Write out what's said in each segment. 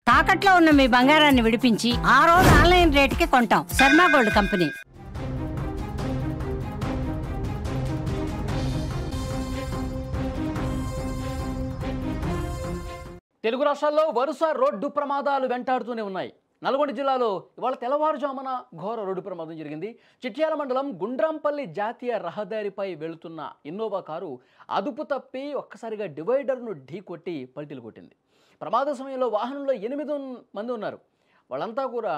తాకట్లో ఉన్న మీ బంగారాన్ని విడిపించి ఆ రోజు ఆన్లైన్ రేటుకి కొంటాం. Sharma gold company. తెలుగు రాష్ట్రాల్లో వరుస రోడ్డు ప్రమాదాలు వెంటాడుతూనే ఉన్నాయి. నల్గొండ జిల్లాలో ఇవాళ తెల్లవారుజామున ఘోర రోడ్డు ప్రమాదం జరిగింది. చిట్యాల మండలం గుండ్రాంపల్లి జాతీయ రహదారిపై వెళుతున్న ఇన్నోవా కారు అదుపు తప్పి ఒక్కసారిగా డివైడర్ను ఢీకొట్టి పల్టీలు కొట్టింది. ప్రమాద సమయంలో వాహనంలో 8 మంది ఉన్నారు. వాళ్ళంతా కూడా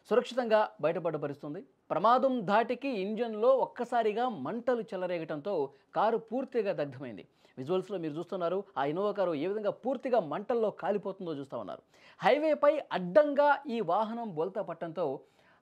సురక్షితంగా బయటపడ్డ పరిస్థితుంది. ప్రమాదం ధాటికి ఇంజన్లో ఒక్కసారిగా మంటలు చెలరేగటంతో కారు పూర్తిగా దగ్ధమైంది. విజువల్స్లో మీరు చూస్తున్నారు. ఆ ఇన్నోవా కారు ఏ విధంగా పూర్తిగా మంటల్లో కాలిపోతుందో చూస్తూ ఉన్నారు. హైవేపై అడ్డంగా ఈ వాహనం బోల్తా పట్టడంతో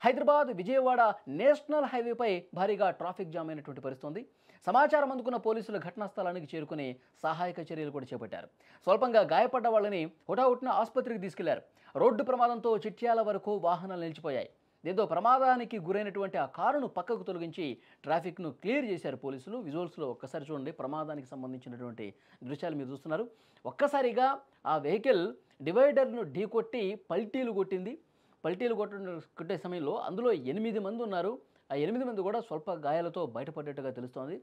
హైదరాబాద్ విజయవాడ నేషనల్ హైవేపై భారీగా ట్రాఫిక్ జామ్ అయినటువంటి పరిస్థితుంది. సమాచారం అందుకున్న పోలీసులు ఘటనా స్థలానికి చేరుకుని సహాయక చర్యలు కూడా చేపట్టారు. స్వల్పంగా గాయపడ్డ వాళ్ళని హుటాహుటిన ఆసుపత్రికి తీసుకెళ్లారు. రోడ్డు ప్రమాదంతో చిట్యాల వరకు వాహనాలు నిలిచిపోయాయి. దీంతో ప్రమాదానికి గురైనటువంటి ఆ కారును పక్కకు తొలగించి ట్రాఫిక్ను క్లియర్ చేశారు పోలీసులు. విజువల్స్లో ఒక్కసారి చూడండి. ప్రమాదానికి సంబంధించినటువంటి దృశ్యాలు మీరు చూస్తున్నారు. ఒక్కసారిగా ఆ వెహికల్ డివైడర్ను ఢీకొట్టి పల్టీలు కొట్టింది. పల్టీలు కొట్టే సమయంలో అందులో 8 మంది ఉన్నారు. ఆ 8 మంది కూడా స్వల్ప గాయాలతో బయటపడ్డట్టుగా తెలుస్తోంది.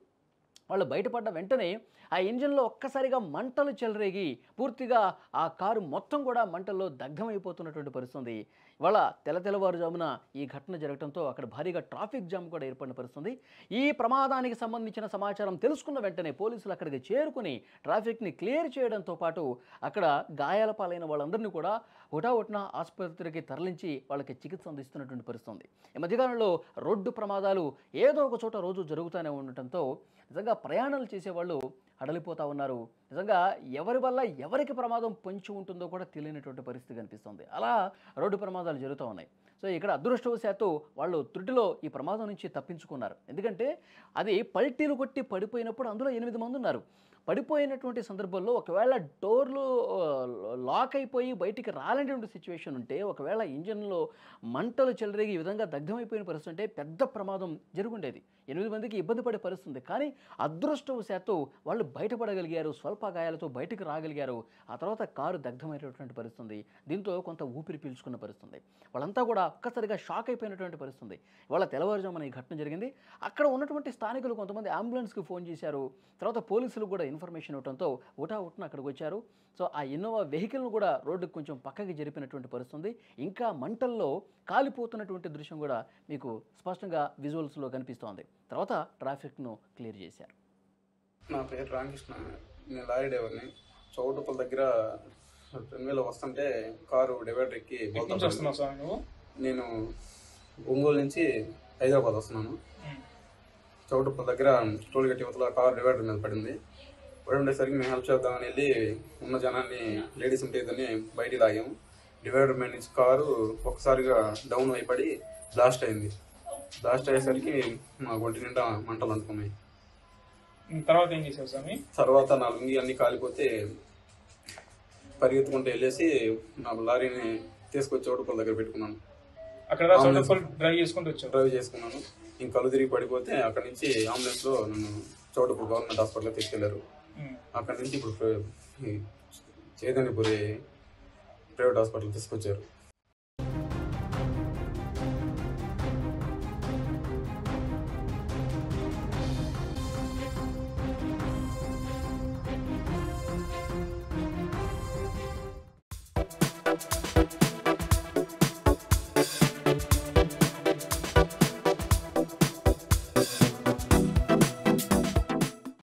వాళ్ళు బయటపడ్డ వెంటనే ఆ ఇంజిన్లో ఒక్కసారిగా మంటలు చెలరేగి పూర్తిగా ఆ కారు మొత్తం కూడా మంటల్లో దగ్ధమైపోతున్నటువంటి పరిస్థితుంది. ఇవాళ తెల్లవారుజామున ఈ ఘటన జరగడంతో అక్కడ భారీగా ట్రాఫిక్ జామ్ కూడా ఏర్పడిన పరిస్థితుంది. ఈ ప్రమాదానికి సంబంధించిన సమాచారం తెలుసుకున్న వెంటనే పోలీసులు అక్కడికి చేరుకుని ట్రాఫిక్ని క్లియర్ చేయడంతో పాటు అక్కడ గాయాల పాలైన వాళ్ళందరినీ కూడా హుటాహుటిన ఆసుపత్రికి తరలించి వాళ్ళకి చికిత్స అందిస్తున్నటువంటి పరిస్థితుంది. ఈ మధ్యకాలంలో రోడ్డు ప్రమాదాలు ఏదో ఒక చోట రోజు జరుగుతూనే ఉండటంతో నిజంగా ప్రయాణాలు చేసేవాళ్ళు అడలిపోతూ ఉన్నారు. నిజంగా ఎవరి వల్ల ఎవరికి ప్రమాదం పొంచి ఉంటుందో కూడా తెలియనటువంటి పరిస్థితి కనిపిస్తుంది. అలా రోడ్డు ప్రమాదాలు జరుగుతూ ఉన్నాయి. సో ఇక్కడ అదృష్టవశాత్తు వాళ్ళు త్రుటిలో ఈ ప్రమాదం నుంచి తప్పించుకున్నారు. ఎందుకంటే అది పల్టీలు కొట్టి పడిపోయినప్పుడు అందులో 8 మంది ఉన్నారు. పడిపోయినటువంటి సందర్భంలో ఒకవేళ డోర్లు లాక్ అయిపోయి బయటికి రాలేనటువంటి సిచ్యువేషన్ ఉంటే, ఒకవేళ ఇంజన్లో మంటలు చెలరేగి ఈ విధంగా దగ్ధమైపోయిన పరిస్థితి ఉంటే పెద్ద ప్రమాదం జరుగుండేది. 8 మందికి ఇబ్బంది పడే పరిస్థితుంది. కానీ అదృష్టవశాత్తు వాళ్ళు బయటపడగలిగారు. స్వల్ప గాయాలతో బయటకు రాగలిగారు. ఆ తర్వాత కారు దగ్ధమైనటువంటి పరిస్థితుంది. దీంతో కొంత ఊపిరి పీల్చుకున్న పరిస్థితుంది. వాళ్ళంతా కూడా ఒక్కసారిగా షాక్ అయిపోయినటువంటి పరిస్థితుంది. ఇవాళ తెల్లవారుజామున ఈ ఘటన జరిగింది. అక్కడ ఉన్నటువంటి స్థానికులు కొంతమంది అంబులెన్స్కి ఫోన్ చేశారు. తర్వాత పోలీసులు కూడా ఇన్ఫర్మేషన్ ఇవ్వడంతో హుటాహుటిన అక్కడికి వచ్చారు. సో ఆ ఇన్నోవా వెహికల్ను కూడా రోడ్డుకు కొంచెం పక్కకి జరిపినటువంటి పరిస్థితుంది. ఇంకా మంటల్లో కాలిపోతున్నటువంటి దృశ్యం కూడా మీకు స్పష్టంగా విజువల్స్లో కనిపిస్తోంది. తర్వాత ట్రాఫిక్ను క్లియర్ చేశారు. నా పేరు రామకృష్ణ. నేను లారీ డ్రైవర్ని. చౌటుపల్ దగ్గర ట్రెన్వేలో వస్తుంటే కారు డివైడర్ ఎక్కి నేను ఒంగోలు నుంచి హైదరాబాద్ వస్తున్నాను. చౌటుపల్ దగ్గర టోల్ గేట్ యువతల కారు డివైడర్ మీద పడింది. పడి ఉండేసరికి మేము హెల్ప్ చేద్దామని వెళ్ళి ఉన్న జనాన్ని లేడీస్ ఉంటే ఇద్దరిని బయటికి లాగాము. డివైడర్ మీద నుంచి కారు ఒక్కసారిగా డౌన్ అయిపడి బ్లాస్ట్ అయింది. బ్లాస్ట్ అయ్యేసరికి మా ఒంటి నిండా మంటలు అంటుకున్నాయి. తర్వాత ఏం చేసావు స్వామి? తర్వాత నా లుంగి అన్ని కాలిపోతే పరిగెత్తుకుంటూ వెళ్ళేసి నా లారీని తీసుకొచ్చి చౌటుపల్ దగ్గర పెట్టుకున్నాను. అక్కడ డ్రైవ్ చేసుకున్నాను. ఇంక కళ్ళు తిరిగి పడిపోతే అక్కడ నుంచి అంబులెన్స్లో నన్ను చౌటుపల్ గవర్నమెంట్ హాస్పిటల్లో తీసుకెళ్లారు. అక్కడ నుంచి ఇప్పుడు చైతన్యపురి ప్రైవేట్ హాస్పిటల్ తీసుకొచ్చారు.